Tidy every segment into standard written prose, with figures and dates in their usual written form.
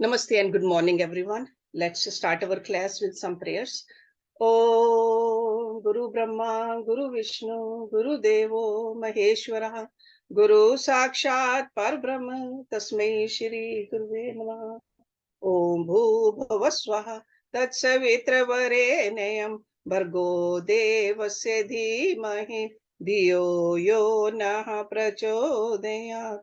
Namaste and good morning, everyone. Let's start our class with some prayers. Om Guru Brahma, Guru Vishnu, Guru Devo Maheshwara, Guru Sakshat Parbrahma, Tasmai Shri Guruve Namah. Om Bhuvava Swaha, Tatsavitravare Bhargo Devasya Dhimahi, Dhiyo Yo Nah Prachodayat,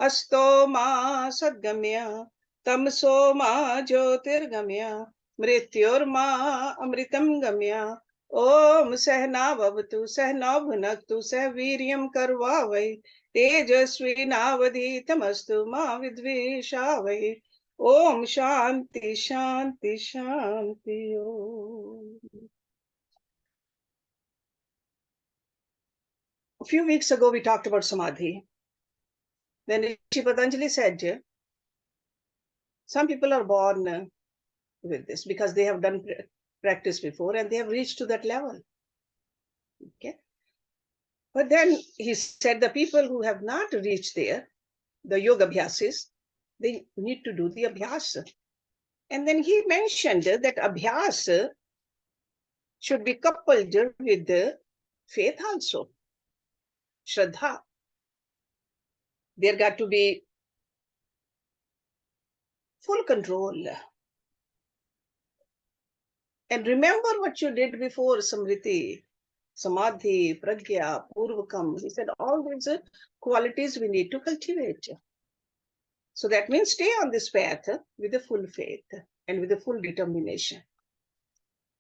Asto Ma Sadgamya, Tamso Ma Jyotirgamya, Mrityorma Amritam Gamya. Om Sahna Bhavatu Sahna Bhunaktu Sahviryam Karvavai Tejasvi Navadhitamastu Ma Vidvishavai. Om Shanti Shanti Shanti Om. A few weeks ago we talked about Samadhi. Then Patanjali said, some people are born with this because they have done practice before and they have reached to that level. Okay. But then he said the people who have not reached there, the yoga abhyasis, they need to do the abhyasa. And then he mentioned that abhyasa should be coupled with the faith also. Shraddha. There got to be full control. And remember what you did before, Samriti, Samadhi, Pragya, Purvakam. He said all these qualities we need to cultivate. So that means stay on this path with a full faith and with a full determination.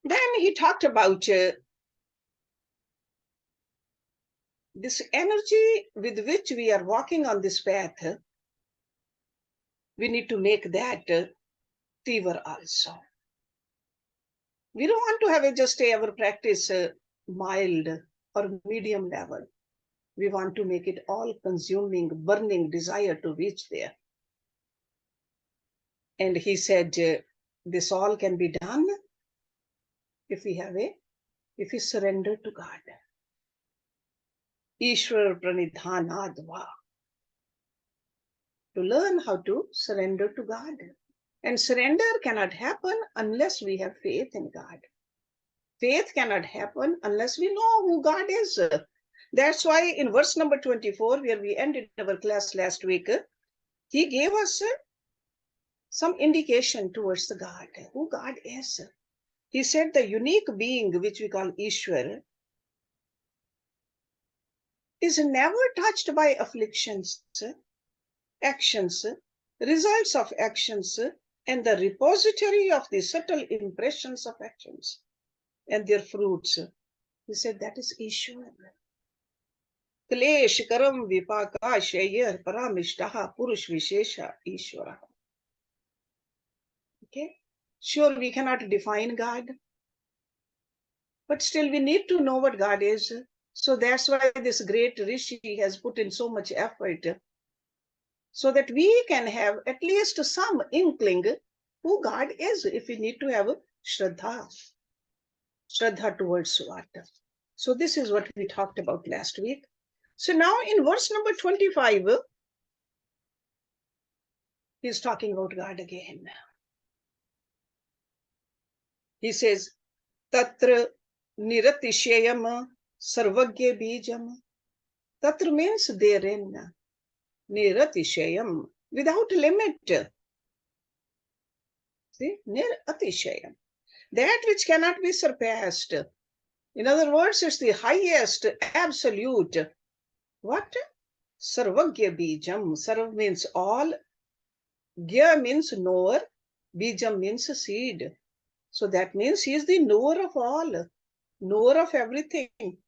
Then he talked about this energy with which we are walking on this path. We need to make that tivra also. We don't want to have just our practice mild or medium level. We want to make it all-consuming, burning desire to reach there. And he said, this all can be done if we surrender to God. Ishwar pranidhanadva. To learn how to surrender to God. And surrender cannot happen unless we have faith in God. Faith cannot happen unless we know who God is. That's why in verse number 24, where we ended our class last week, he gave us some indication towards the God, who God is. He said the unique being, which we call Ishwar, is never touched by afflictions, actions, results of actions, and the repository of the subtle impressions of actions and their fruits. He said that is Ishwar. Klesh karam vipaka shayar paramishtaha purush vishesha Ishwara. Okay, sure, we cannot define God, but still we need to know what God is. So that's why this great Rishi has put in so much effort, so that we can have at least some inkling who God is, if we need to have Shraddha towards what. So this is what we talked about last week. So now in verse number 25, he's talking about God again. He says, tatra niratishayan sarvajntvabijam. Tatra means therein. Niratishayan, without limit. See, niratishayan, that which cannot be surpassed. In other words, it's the highest, absolute. What? Sarvajntvabijam. Sarv means all. Gya means knower. Bijam means seed. So that means he is the knower of all, knower of everything.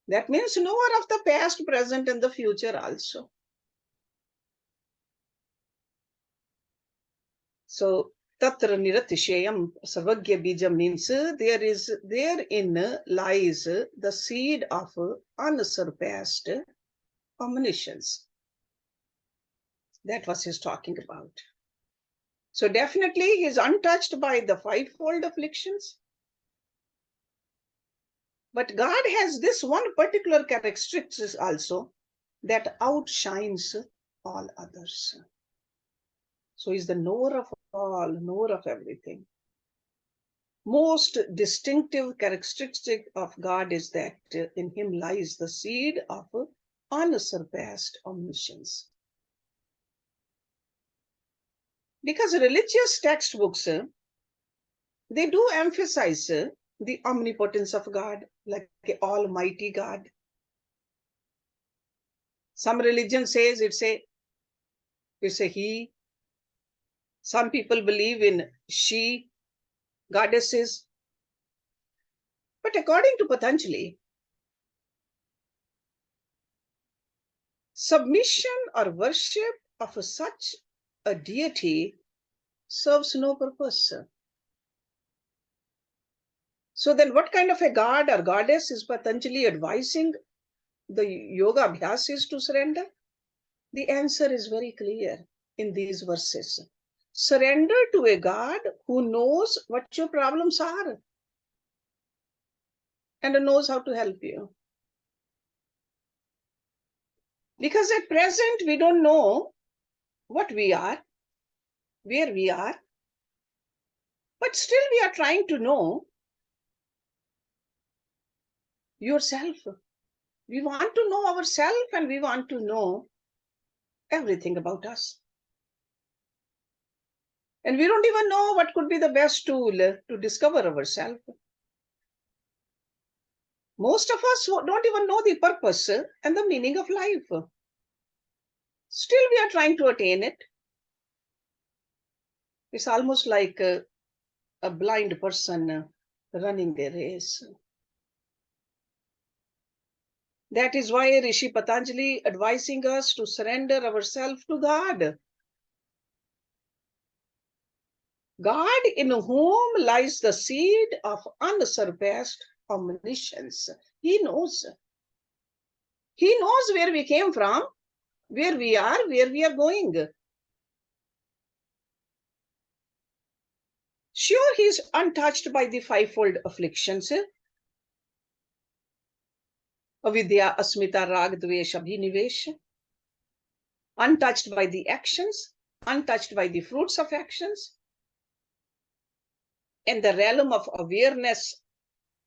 That means knower of the past, present, and the future also. So tatra niratishayan sarvajntvabijam means therein lies the seed of unsurpassed omniscience. That was he's talking about. So definitely he is untouched by the fivefold afflictions. But God has this one particular characteristic also that outshines all others. So he's the knower of all, knower of everything. Most distinctive characteristic of God is that in him lies the seed of unsurpassed omniscience. Because religious textbooks, they do emphasize the omnipotence of God, like Almighty God. Some religion says it's a he. Some people believe in she, goddesses. But according to Patanjali, submission or worship of such a deity serves no purpose. So then what kind of a god or goddess is Patanjali advising the yoga abhyasis to surrender? The answer is very clear in these verses. Surrender to a God who knows what your problems are and knows how to help you. Because at present, we don't know what we are, where we are, but still we are trying to know yourself. We want to know ourselves and we want to know everything about us. And we don't even know what could be the best tool to discover ourselves. Most of us don't even know the purpose and the meaning of life. Still, we are trying to attain it. It's almost like a blind person running a race. That is why Rishi Patanjali advising us to surrender ourselves to God. God in whom lies the seed of unsurpassed omniscience. He knows. He knows where we came from, where we are going. Sure, he is untouched by the fivefold afflictions. Avidya, asmita, rag, dvesh, abhinivesh. Untouched by the actions, untouched by the fruits of actions. In the realm of awareness,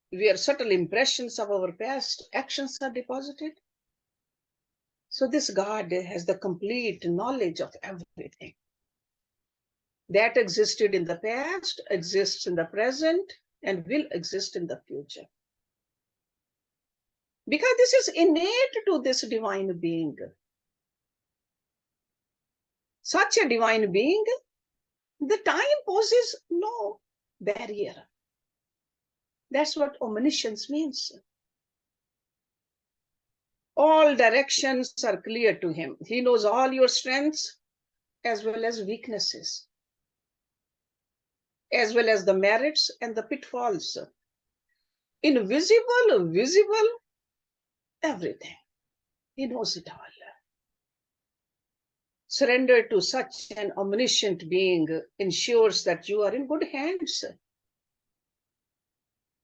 where subtle impressions of our past actions are deposited. So this God has the complete knowledge of everything. That existed in the past, exists in the present, and will exist in the future. Because this is innate to this divine being. Such a divine being, the time poses no barrier. That's what omniscience means. All directions are clear to him. He knows all your strengths as well as weaknesses, as well as the merits and the pitfalls. Invisible, visible, everything. He knows it all. Surrender to such an omniscient being ensures that you are in good hands.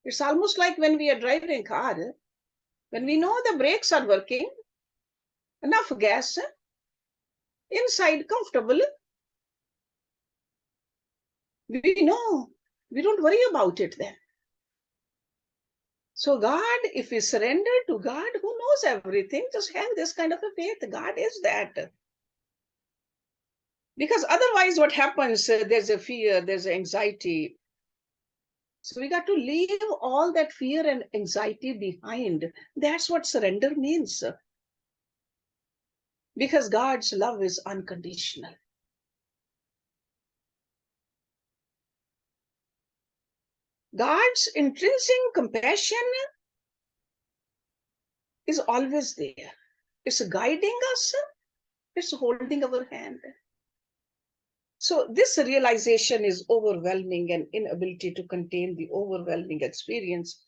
It's almost like when we are driving a car, when we know the brakes are working, enough gas, inside comfortable, we know, we don't worry about it then. So God, if we surrender to God who knows everything, just have this kind of a faith. God is that. Because otherwise what happens, there's a fear, there's anxiety. So we got to leave all that fear and anxiety behind. That's what surrender means. Because God's love is unconditional. God's intrinsic compassion is always there. It's guiding us. It's holding our hand. So this realization is overwhelming, and inability to contain the overwhelming experience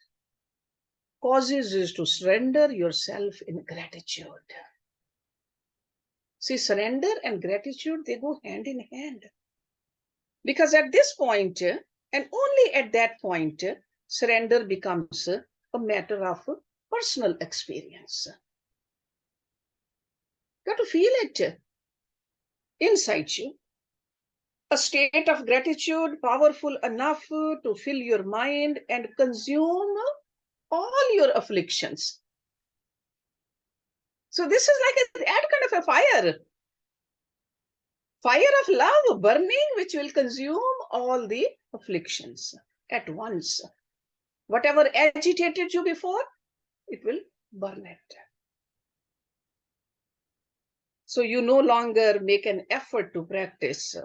causes you to surrender yourself in gratitude. See, surrender and gratitude, they go hand in hand. Because at this point, and only at that point, surrender becomes a matter of personal experience. You got to feel it inside you. a state of gratitude powerful enough to fill your mind and consume all your afflictions. So this is like that kind of a fire of love burning, which will consume all the afflictions at once. Whatever agitated you before, it will burn it. So you no longer make an effort to practice.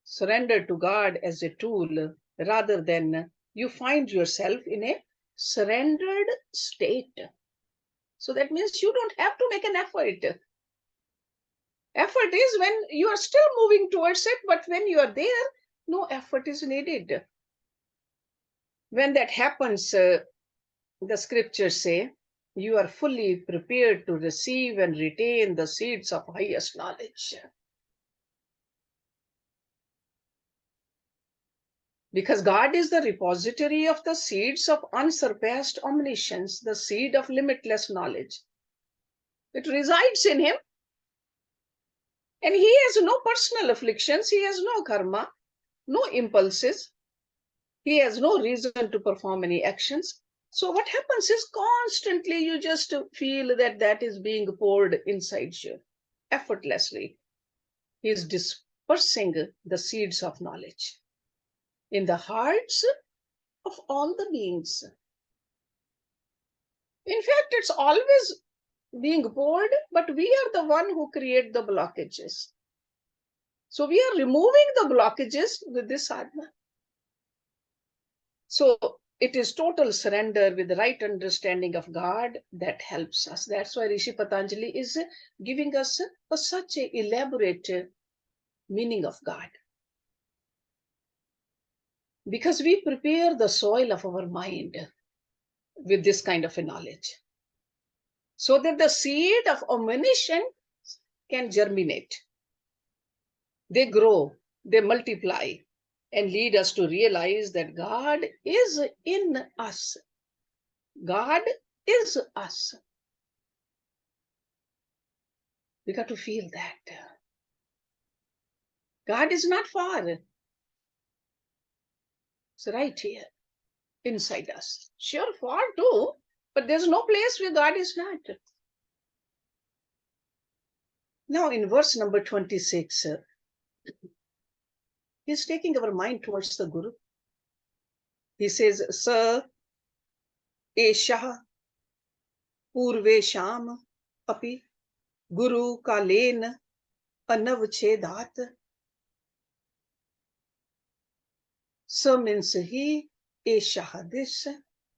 Surrender to God as a tool, rather than you find yourself in a surrendered state. So that means you don't have to make an effort. Effort is when you are still moving towards it, but when you are there, no effort is needed. When that happens, the scriptures say, you are fully prepared to receive and retain the seeds of highest knowledge. Because God is the repository of the seeds of unsurpassed omniscience, the seed of limitless knowledge. It resides in Him. And He has no personal afflictions, He has no karma, no impulses, He has no reason to perform any actions. So what happens is constantly you just feel that that is being poured inside you effortlessly. He is dispersing the seeds of knowledge in the hearts of all the beings. In fact, it's always being poured, but we are the one who create the blockages. So we are removing the blockages with this sadhana. So it is total surrender with the right understanding of God that helps us. That's why Rishi Patanjali is giving us such an elaborate meaning of God. Because we prepare the soil of our mind with this kind of a knowledge, so that the seed of omniscience can germinate. They grow, they multiply, and lead us to realize that God is in us. God is us. We got to feel that. God is not far. It's right here, inside us. Sure, far too, but there's no place where God is not. Now in verse number 26, he's taking our mind towards the Guru. He says, Sa Eshah poorvesham api guruh kalenanavachchhedat. Sa means he, Eshah this,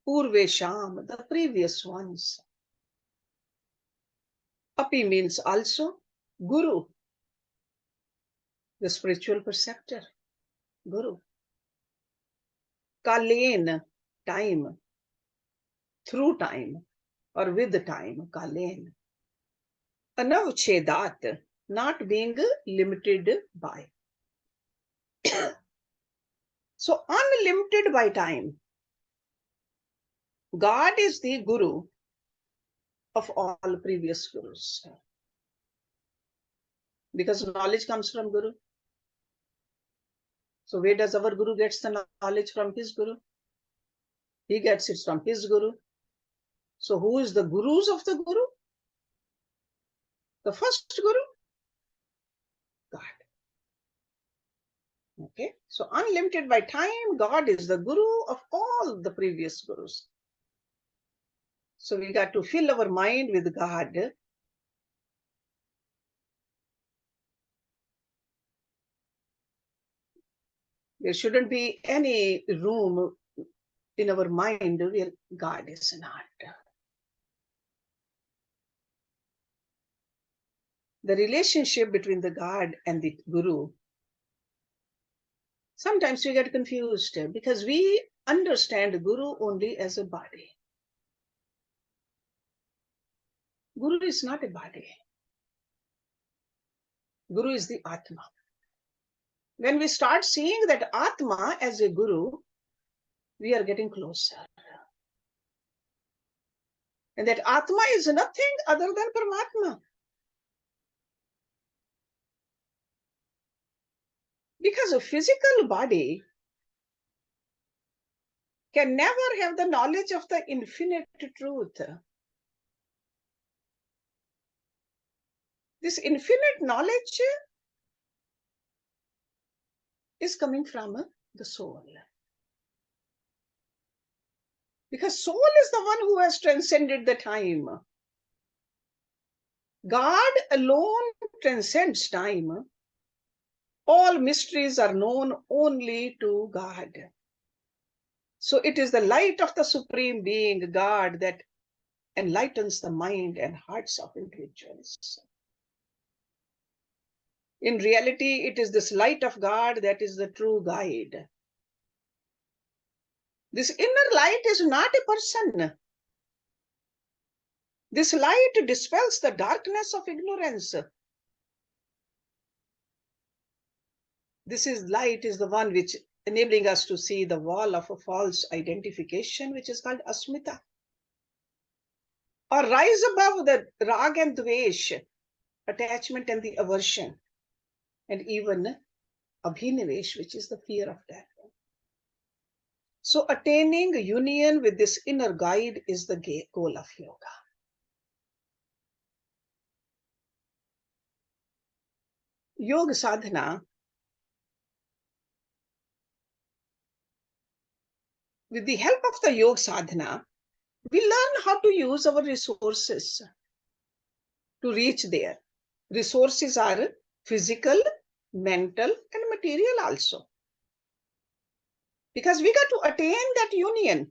poorvesham the previous ones. Api means also, Guru, the spiritual preceptor, Guru. Kalen, time, through time, or with time, Kalen. Anavachchhedat, not being limited by. So unlimited by time. God is the Guru of all previous Gurus. Because knowledge comes from Guru. So where does our Guru gets the knowledge from his Guru? He gets it from his Guru. So who is the Gurus of the Guru? The first Guru? God. Okay, so unlimited by time, God is the Guru of all the previous Gurus. So we got to fill our mind with God. There shouldn't be any room in our mind where God is not. The relationship between the God and the Guru, sometimes we get confused because we understand Guru only as a body. Guru is not a body. Guru is the Atma. When we start seeing that Atma as a Guru, we are getting closer. And that Atma is nothing other than Paramatma. Because a physical body can never have the knowledge of the infinite truth. This infinite knowledge is coming from the soul. Because soul is the one who has transcended the time. God alone transcends time. All mysteries are known only to God. So it is the light of the Supreme Being, God, that enlightens the mind and hearts of individuals. In reality, it is this light of God that is the true guide. This inner light is not a person. This light dispels the darkness of ignorance. This light is the one which enabling us to see the wall of a false identification, which is called asmita. Or rise above the rag and dvesh, attachment and the aversion, and even abhinivesh, which is the fear of death. So attaining union with this inner guide is the goal of yoga. Yoga sadhana, with the help of the yoga sadhana, we learn how to use our resources to reach there. Resources are physical, mental, and material also. Because we got to attain that union,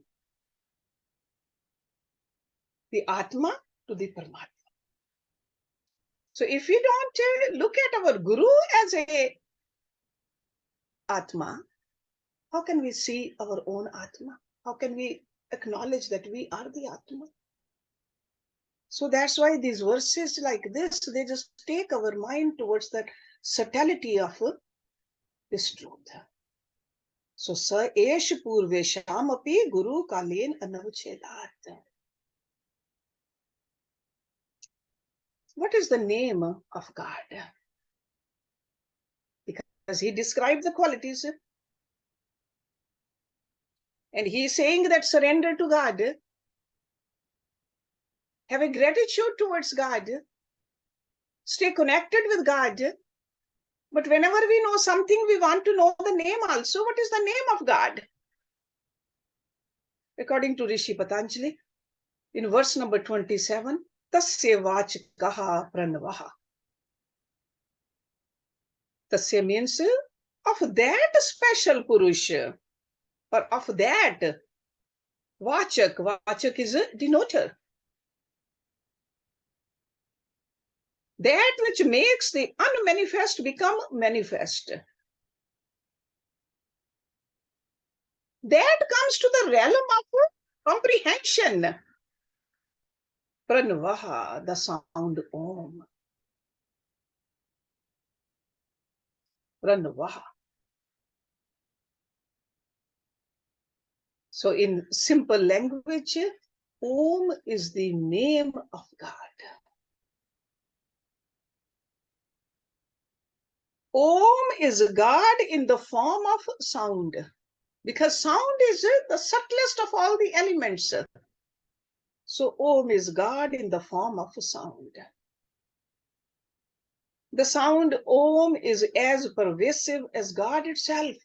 the Atma to the Paramatma. So if we don't look at our Guru as a Atma, how can we see our own Atma? How can we acknowledge that we are the Atma? So that's why these verses like this, they just take our mind towards that subtlety of this truth. So sa esh poorvesham api guruh kalenanavachchhedat. What is the name of God? Because he described the qualities. And he is saying that surrender to God, have a gratitude towards God, stay connected with God. But whenever we know something, we want to know the name also. What is the name of God? According to Rishi Patanjali, in verse number 27, tasya vachakah prannavah. Tasya means of that special Purush, or of that vachak. Vachak is a denoter. That which makes the unmanifest become manifest. That comes to the realm of comprehension. Prannavah, the sound Om. Prannavah. So in simple language, Om is the name of God. Om is God in the form of sound, because sound is the subtlest of all the elements. So Om is God in the form of sound. The sound Om is as pervasive as God itself.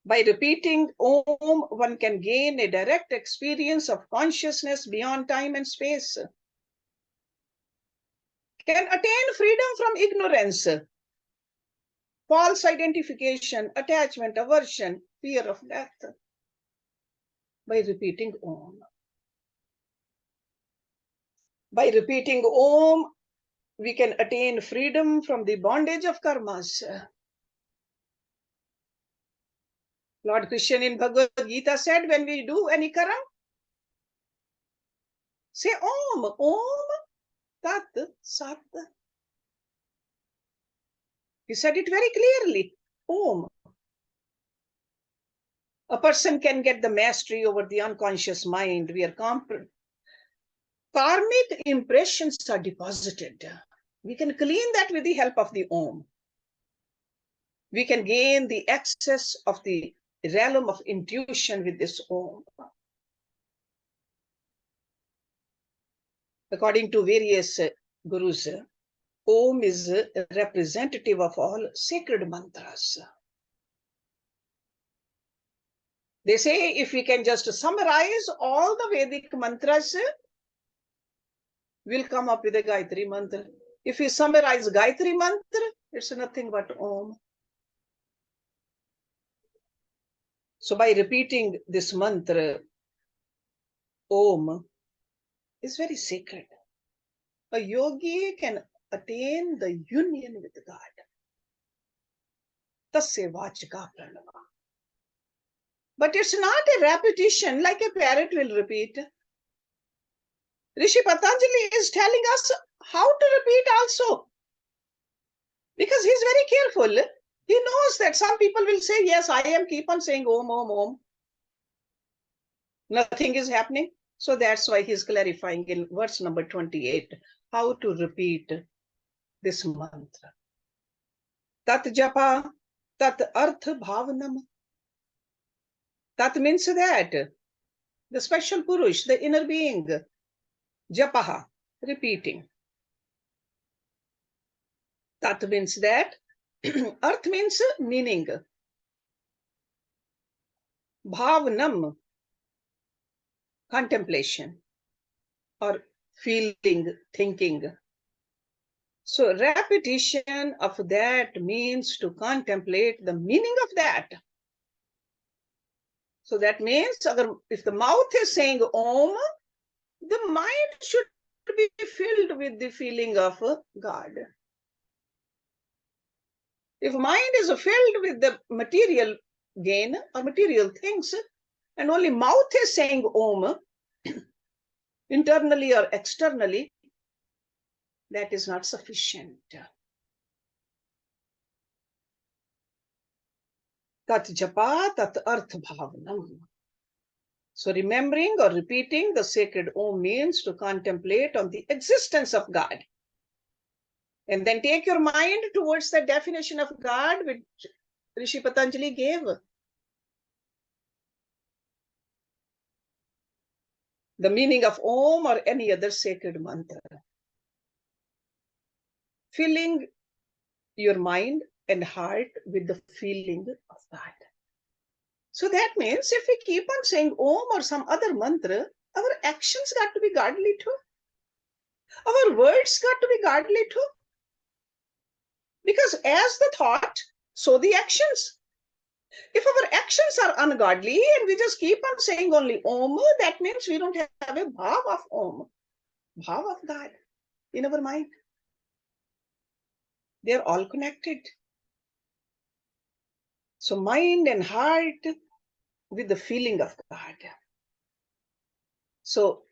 By repeating Om, one can gain a direct experience of consciousness beyond time and space. Can attain freedom from ignorance, false identification, attachment, aversion, fear of death, by repeating Om. By repeating Om, we can attain freedom from the bondage of karmas. Lord Krishna in Bhagavad Gita said, when we do any karma, say Om, Om, Tat, Sat. He said it very clearly, Om. A person can get the mastery over the unconscious mind where karmic impressions are deposited. We can clean that with the help of the Om. we can gain the access of the realm of intuition with this Om. According to various gurus, Om is a representative of all sacred mantras. They say if we can just summarize all the Vedic mantras, we'll come up with a Gayatri mantra. If we summarize Gayatri mantra, it's nothing but Om. So by repeating this mantra, Om is very sacred. A yogi can attain the union with God. Tasya vachakah prannavah. But it's not a repetition like a parrot will repeat. Rishi Patanjali is telling us how to repeat also. Because he's very careful. He knows that some people will say, yes, I am keep on saying Om, Om, Om. Nothing is happening. So that's why he's clarifying in verse number 28, how to repeat this mantra. Tajjapastadarthabhavanam. Tat means that the special Purush, the inner being. Japaha, repeating. Tat means that. Arth means meaning. Bhavanam, contemplation or feeling, thinking. So repetition of that means to contemplate the meaning of that. So that means if the mouth is saying Om, the mind should be filled with the feeling of God. If mind is filled with the material gain or material things, and only mouth is saying Om, internally or externally, that is not sufficient. Tat japa tat arth bhavanam. So remembering or repeating the sacred Om means to contemplate on the existence of God. And then take your mind towards the definition of God which Rishi Patanjali gave. The meaning of Om or any other sacred mantra. Filling your mind and heart with the feeling of God. So that means if we keep on saying Om or some other mantra, our actions got to be godly too. Our words got to be godly too. Because as the thought, so the actions. If our actions are ungodly and we just keep on saying only Om, that means we don't have a bhav of Om, bhav of God in our mind. They are all connected. So mind and heart with the feeling of God. So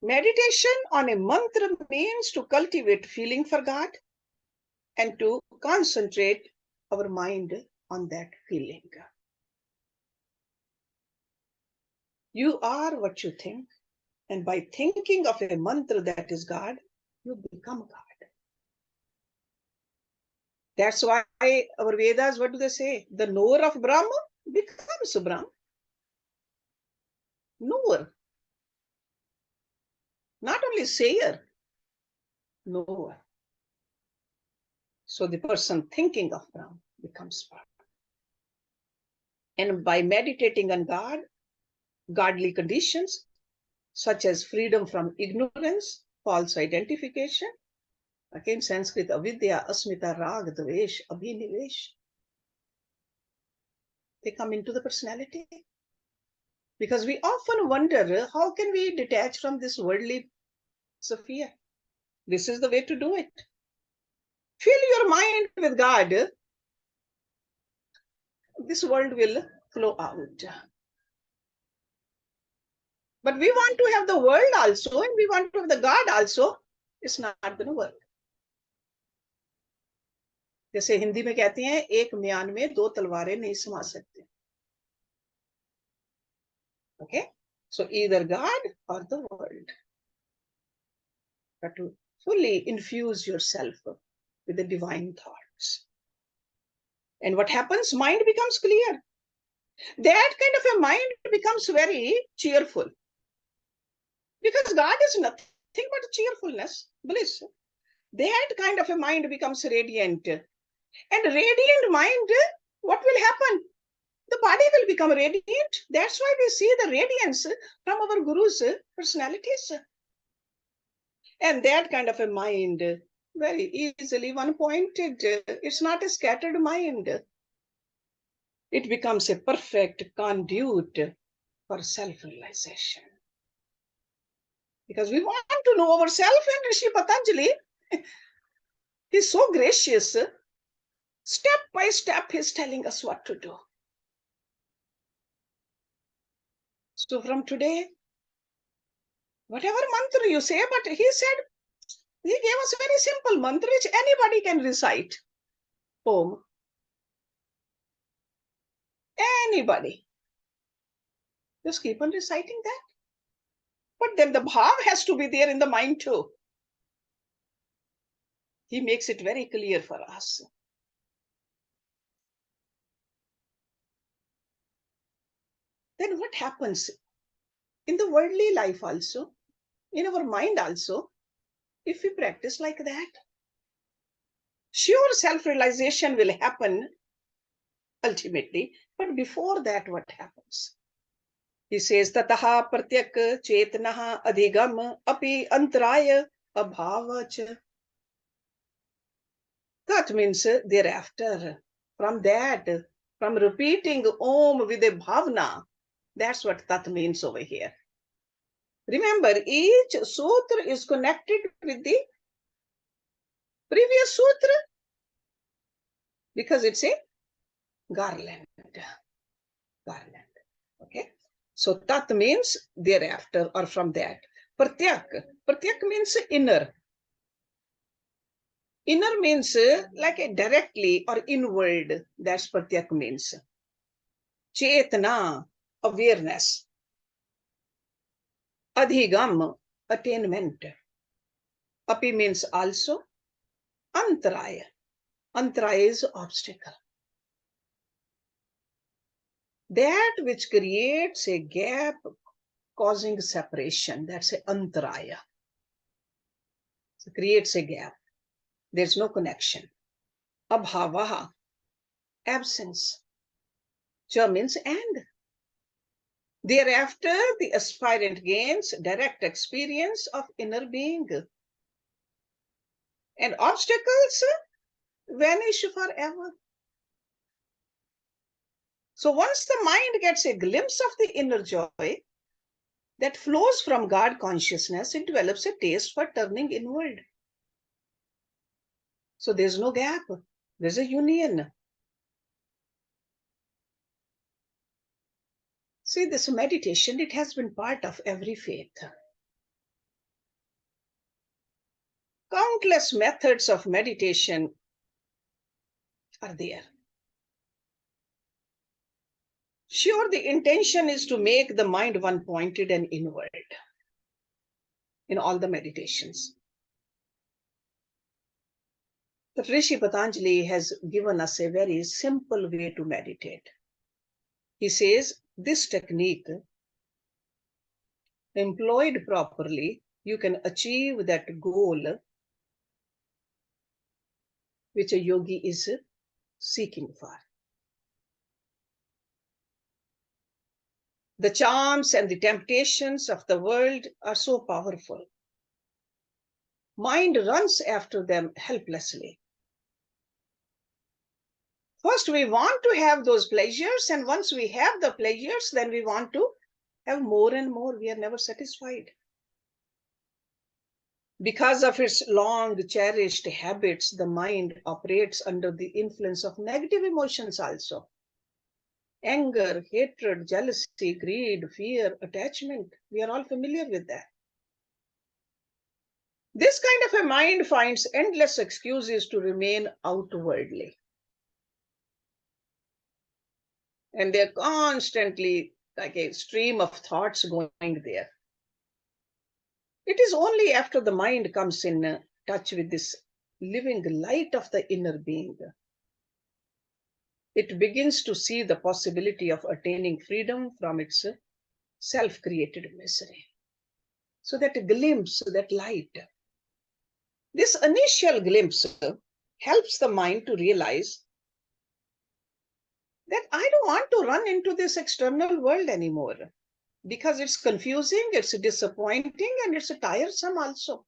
meditation on a mantra means to cultivate feeling for God and to concentrate our mind on that feeling. You are what you think, and by thinking of a mantra that is God, you become God. That's why our Vedas, what do they say? The knower of Brahma becomes Brahma. Knower. Not only sayer, knower. So the person thinking of Brahma becomes Brahma. And by meditating on God, godly conditions, such as freedom from ignorance, false identification, again Sanskrit, avidya, asmita, rag, dvesh, abhinivesh, they come into the personality. Because we often wonder, how can we detach from this worldly Sophia? This is the way to do it. Fill your mind with God. This world will flow out. But we want to have the world also, and we want to have the God also. It's not going to work. जैसे हिंदी में कहते हैं, एक म्यान में दो तलवारें नहीं समा सकते. Okay? So either God or the world. But to fully infuse yourself with the divine thoughts. And what happens? Mind becomes clear. That kind of a mind becomes very cheerful. Because God is nothing but cheerfulness, bliss. That kind of a mind becomes radiant. And radiant mind, what will happen? The body will become radiant. That's why we see the radiance from our guru's personalities. And that kind of a mind, very easily one-pointed. It's not a scattered mind. It becomes a perfect conduit for self-realization. Because we want to know ourselves, and Rishi Patanjali, he's so gracious. Step by step, he's telling us what to do. So from today, whatever mantra you say, but he said, he gave us a very simple mantra which anybody can recite. Om. Anybody. Just keep on reciting that. But then the bhav has to be there in the mind too. He makes it very clear for us. Then what happens in the worldly life also, in our mind also, if we practice like that? Sure, self-realization will happen ultimately, but before that, what happens? He says, tatah pratyakchetanadhigamopyantarayabhavashch. That means thereafter, from that, from repeating Om with a bhavna, that's what tat means over here. Remember, each sutra is connected with the previous sutra because it's a garland. Garland. Okay. So tat means thereafter or from that. Pratyak. Pratyak means inner. Inner means like a directly or inward. That's pratyak means. Chetana, awareness. Adhigam, attainment. Api means also. Antaraya. Antaraya is obstacle. That which creates a gap causing separation, that's a antaraya. So creates a gap. There's no connection. Abhavaha, absence. Cha means and. Thereafter, the aspirant gains direct experience of inner being. And obstacles vanish forever. So once the mind gets a glimpse of the inner joy that flows from God consciousness, it develops a taste for turning inward. So there's no gap. There's a union. See, this meditation, it has been part of every faith. Countless methods of meditation are there. Sure, the intention is to make the mind one-pointed and inward in all the meditations. But Rishi Patanjali has given us a very simple way to meditate. He says, this technique, employed properly, you can achieve that goal which a yogi is seeking for. The charms and the temptations of the world are so powerful. Mind runs after them helplessly. First, we want to have those pleasures, and once we have the pleasures, then we want to have more and more. We are never satisfied. Because of its long cherished habits, the mind operates under the influence of negative emotions also. Anger, hatred, jealousy, greed, fear, attachment. We are all familiar with that. This kind of a mind finds endless excuses to remain outwardly. And they're constantly like a stream of thoughts going there. It is only after the mind comes in touch with this living light of the inner being it begins to see the possibility of attaining freedom from its self-created misery. So that glimpse, that light, this initial glimpse helps the mind to realize that I don't want to run into this external world anymore, because it's confusing, it's disappointing, and it's tiresome also.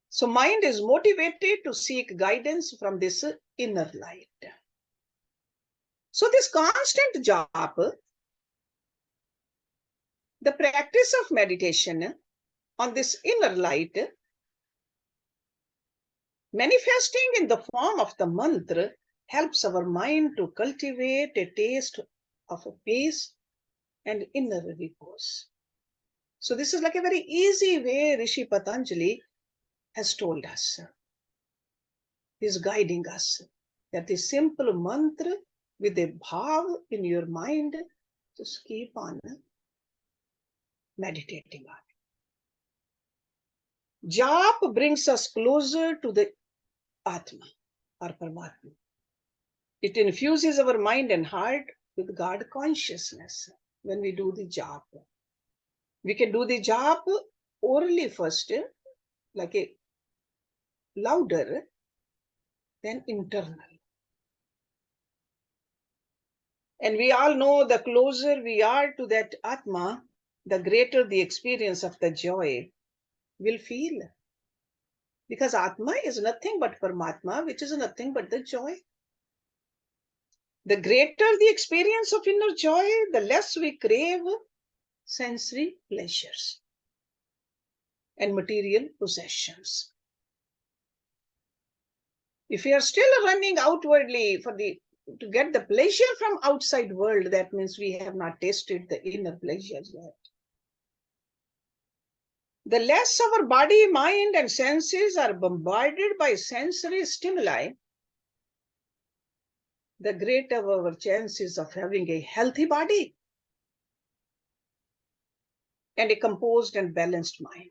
So mind is motivated to seek guidance from this inner light. So this constant japa, the practice of meditation on this inner light, manifesting in the form of the mantra, helps our mind to cultivate a taste of peace and inner repose. So this is like a very easy way Rishi Patanjali has told us. He is guiding us that the simple mantra with a bhav in your mind, just keep on meditating on it. Jap brings us closer to the Atma or Paramatma. It infuses our mind and heart with God consciousness when we do the jap. We can do the jap orally first, like a louder, then internal. And we all know the closer we are to that Atma, the greater the experience of the joy we'll feel. Because Atma is nothing but Paramatma, which is nothing but the joy. The greater the experience of inner joy, the less we crave sensory pleasures and material possessions. If we are still running outwardly to get the pleasure from outside world, that means we have not tasted the inner pleasures yet. The less our body, mind, and senses are bombarded by sensory stimuli, the greater our chances of having a healthy body and a composed and balanced mind.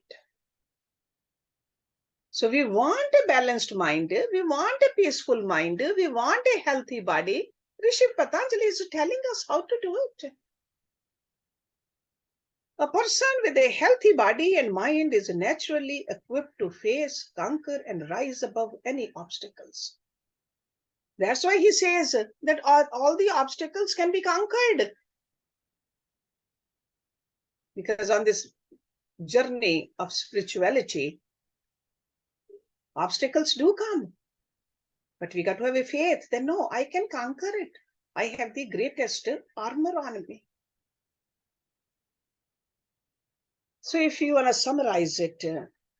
So we want a balanced mind, we want a peaceful mind, we want a healthy body. Rishi Patanjali is telling us how to do it. A person with a healthy body and mind is naturally equipped to face, conquer, and rise above any obstacles. That's why he says that all the obstacles can be conquered. Because on this journey of spirituality, obstacles do come. But we got to have a faith that no, I can conquer it. I have the greatest armor on me. So if you want to summarize it,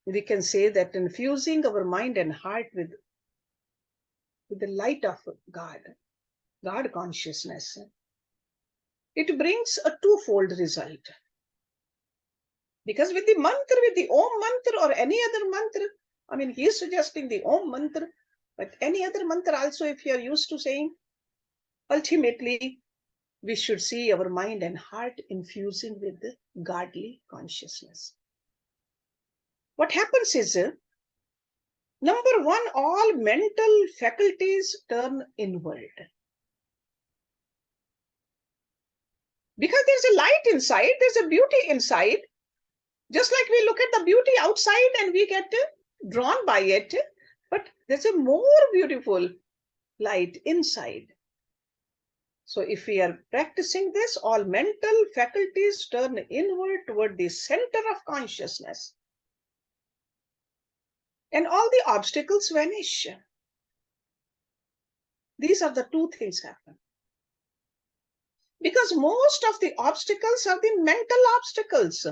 we can say that infusing our mind and heart with the light of God consciousness, it brings a twofold result. Because with the mantra, with the Om mantra or any other mantra, I mean, he is suggesting the Om mantra, but any other mantra also, if you are used to saying, ultimately, we should see our mind and heart infusing with the godly consciousness. What happens is, number one, all mental faculties turn inward. Because there's a light inside, there's a beauty inside. Just like we look at the beauty outside and we get drawn by it, but there's a more beautiful light inside. So if we are practicing this, all mental faculties turn inward toward the center of consciousness. And all the obstacles vanish. These are the two things happen. Because most of the obstacles are the mental obstacles.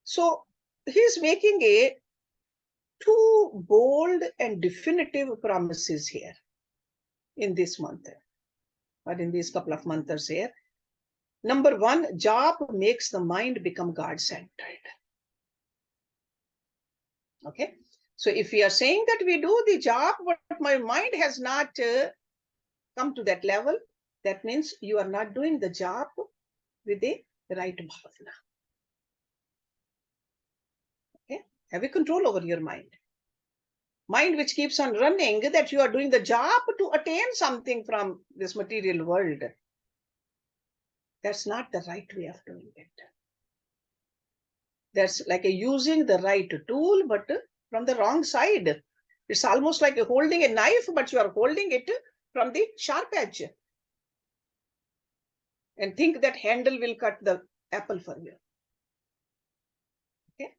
So he is making two bold and definitive promises here in this mantra, or in these couple of mantras here. Number one, jap makes the mind become God-centered. Okay, so if we are saying that we do the jap, but my mind has not come to that level, that means you are not doing the jap with the right bhavana. Okay, have a control over your mind. mind which keeps on running, that you are doing the job to attain something from this material world. That's not the right way of doing it. That's like using the right tool, but from the wrong side. It's almost like holding a knife, but you are holding it from the sharp edge. And think that handle will cut the apple for you. Okay?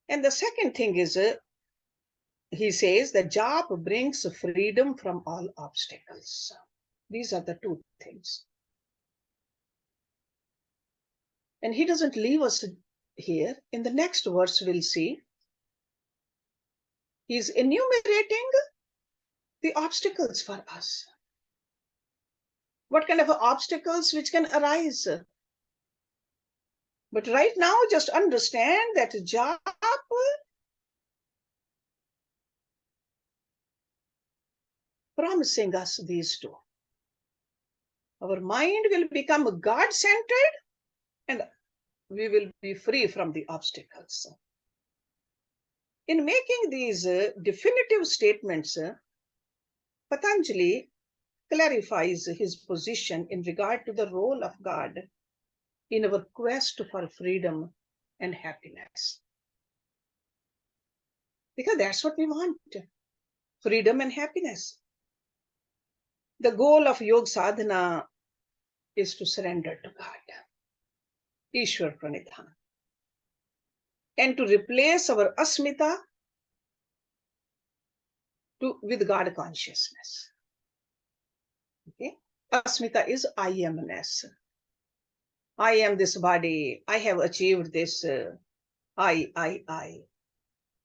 And the second thing is, he says the job brings freedom from all obstacles. These are the two things. And he doesn't leave us here. In the next verse, we'll see he's enumerating the obstacles for us. What kind of obstacles which can arise? But right now, just understand that job promising us these two. Our mind will become God-centered and we will be free from the obstacles. In making these definitive statements, Patanjali clarifies his position in regard to the role of God in our quest for freedom and happiness. Because that's what we want, freedom and happiness. The goal of Yog Sadhana is to surrender to God, Ishwar Pranidhan, and to replace our asmita with God consciousness. Okay? Asmita is I amness. I am this body. I have achieved this. I.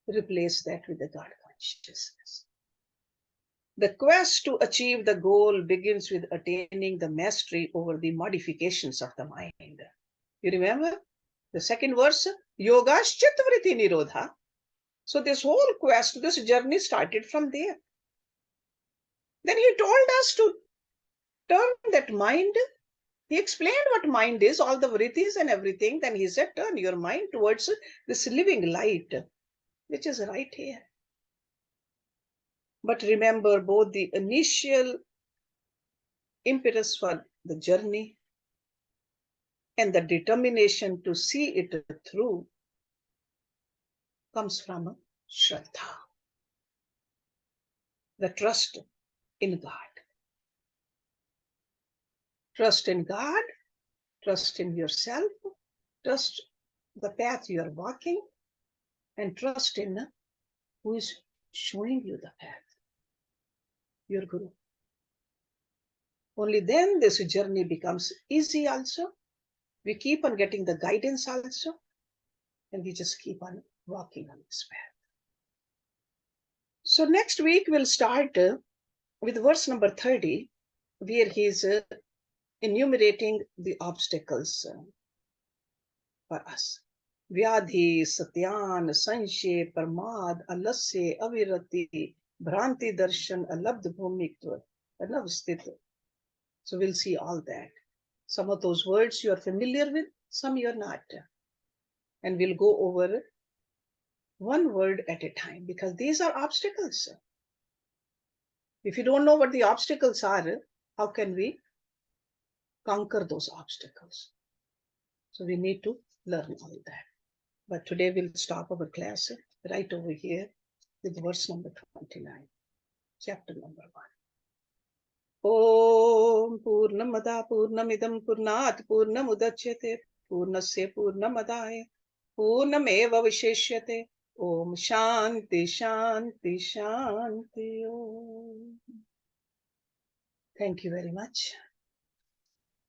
Replace that with the God consciousness. The quest to achieve the goal begins with attaining the mastery over the modifications of the mind. You remember the second verse? Yoga's chittavritti nirodha. So this whole quest, this journey started from there. Then he told us to turn that mind. He explained what mind is, all the vrittis and everything. Then he said, turn your mind towards this living light, which is right here. But remember, both the initial impetus for the journey and the determination to see it through comes from Shraddha, the trust in God. Trust in God, trust in yourself, trust the path you are walking, and trust in who is showing you the path, your Guru. Only then this journey becomes easy also. We keep on getting the guidance also, and we just keep on walking on this path. So next week we'll start with verse number 30, where he is enumerating the obstacles for us. Vyadhi, Satyan, Sanshay, Parmad, Alasya, Avirati, Bhranti Darshan, Alabdh Bhumikva, Anavstita. So we'll see all that. Some of those words you are familiar with, some you're not. And we'll go over one word at a time, because these are obstacles. If you don't know what the obstacles are, how can we conquer those obstacles? So we need to learn all that. But today we'll stop our class right over here with verse number 29, chapter number 1. Om Purnamada Purnamidam Purnat Purnamudachyate Purnasya Purnamadaya Purnameva Visheshyate. Om Shanti Shanti Shanti Om. Thank you very much.